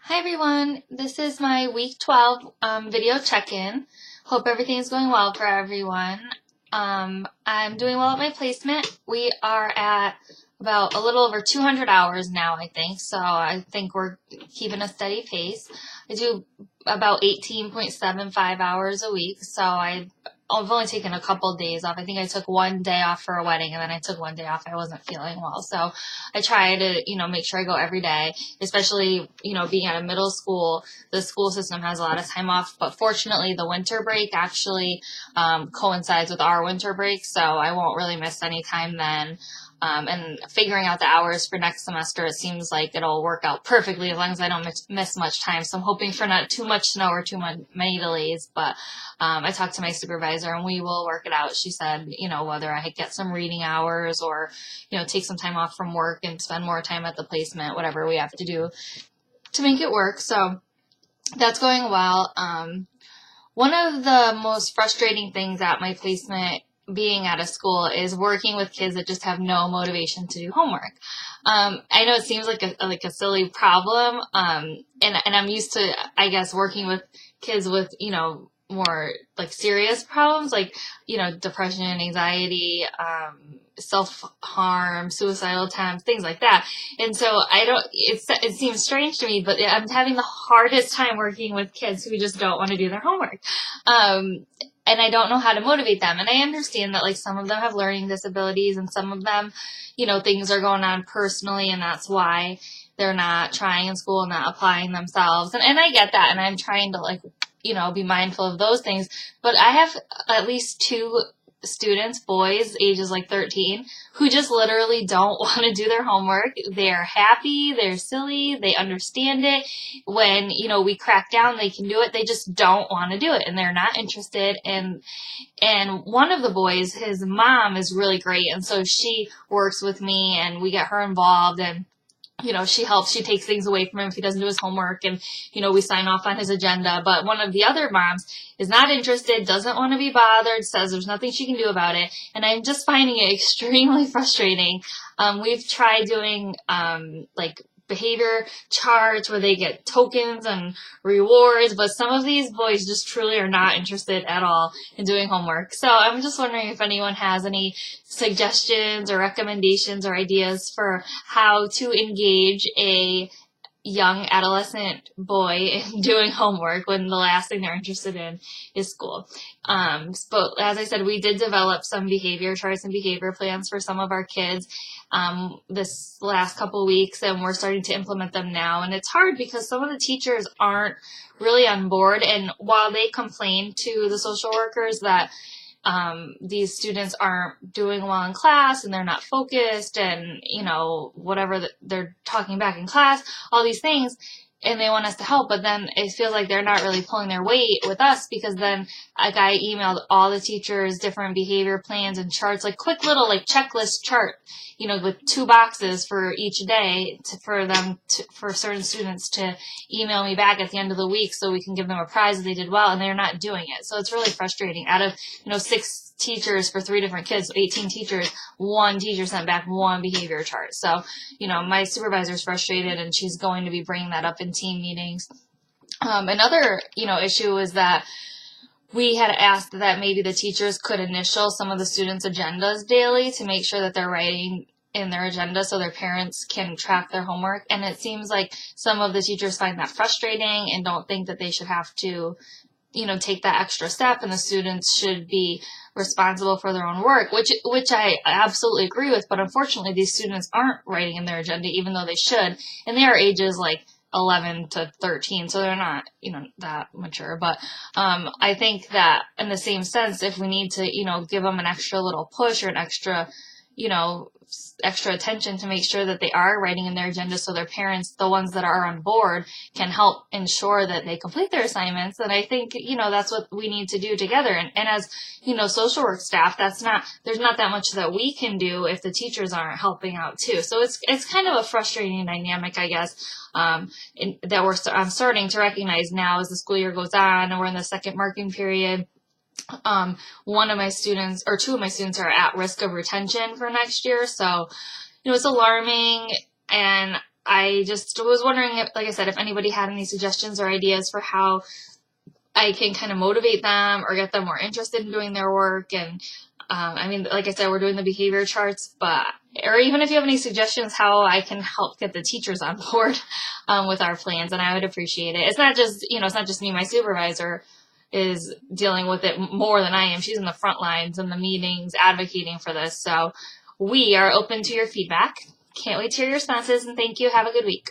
Hi everyone, this is my week 12 video check-in. Hope everything's going well for everyone. I'm doing well at my placement. We are at about a little over 200 hours now, I think, so I think we're keeping a steady pace. I do about 18.75 hours a week, so I've only taken a couple days off. I think I took one day off for a wedding, and then I took one day off. I wasn't feeling well, so I try to, make sure I go every day, especially, being at a middle school. The school system has a lot of time off, but fortunately the winter break actually coincides with our winter break, so I won't really miss any time then. And figuring out the hours for next semester, it seems like it'll work out perfectly as long as I don't miss much time. So I'm hoping for not too much snow or many delays, but I talked to my supervisor and we will work it out. She said, whether I get some reading hours or, take some time off from work and spend more time at the placement, whatever we have to do to make it work. So that's going well. One of the most frustrating things at my placement being at a school is working with kids that just have no motivation to do homework. I know it seems like a silly problem. And I'm used to, I guess, working with kids with, more like serious problems like, depression, anxiety, self-harm, suicidal attempts, things like that. And so it seems strange to me, but I'm having the hardest time working with kids who just don't want to do their homework. And I don't know how to motivate them. And I understand that like some of them have learning disabilities and some of them, things are going on personally and that's why they're not trying in school and not applying themselves. And I get that. And I'm trying to be mindful of those things. But I have at least two students, boys, ages like 13, who just literally don't want to do their homework. They're happy, they're silly, they understand it. When, we crack down, they can do it. They just don't want to do it and they're not interested. And one of the boys, his mom is really great. And so she works with me and we get her involved and she helps, she takes things away from him if he doesn't do his homework and, we sign off on his agenda. But one of the other moms is not interested, doesn't want to be bothered, says there's nothing she can do about it. And I'm just finding it extremely frustrating. We've tried doing, behavior charts where they get tokens and rewards, but some of these boys just truly are not interested at all in doing homework. So I'm just wondering if anyone has any suggestions or recommendations or ideas for how to engage a young adolescent boy in doing homework when the last thing they're interested in is school. But as I said, we did develop some behavior charts and behavior plans for some of our kids this last couple weeks, and we're starting to implement them now. And it's hard because some of the teachers aren't really on board. And while they complain to the social workers that these students aren't doing well in class and they're not focused and, whatever they're talking back in class, all these things, and they want us to help, but then it feels like they're not really pulling their weight with us because then I emailed all the teachers different behavior plans and charts, like quick little checklist chart, with 2 boxes for each day for certain students to email me back at the end of the week so we can give them a prize if they did well, and they're not doing it. So it's really frustrating. Out of, 6 teachers for 3 different kids, 18 teachers, 1 teacher sent back 1 behavior chart. So, my supervisor's frustrated and she's going to be bringing that up in team meetings. Another, issue is that we had asked that maybe the teachers could initial some of the students' agendas daily to make sure that they're writing in their agenda so their parents can track their homework. And it seems like some of the teachers find that frustrating and don't think that they should have to, take that extra step and the students should be responsible for their own work, which I absolutely agree with. But unfortunately, these students aren't writing in their agenda, even though they should. And they are ages 11 to 13, so they're not, that mature. But I think that in the same sense, if we need to, give them an extra little push or an extra, extra attention to make sure that they are writing in their agenda so their parents, the ones that are on board, can help ensure that they complete their assignments. And I think, that's what we need to do together. And as, social work staff, there's not that much that we can do if the teachers aren't helping out too. So it's kind of a frustrating dynamic, I guess, that I'm starting to recognize now as the school year goes on and we're in the second marking period. One of my students or 2 of my students are at risk of retention for next year. So, it's alarming and I just was wondering, if, like I said, if anybody had any suggestions or ideas for how I can kind of motivate them or get them more interested in doing their work. And I mean, like I said, we're doing the behavior charts, or even if you have any suggestions how I can help get the teachers on board with our plans, and I would appreciate it. It's not just me. My supervisor is dealing with it more than I am. She's in the front lines and the meetings advocating for this. So we are open to your feedback. Can't wait to hear your responses, and thank you. Have a good week.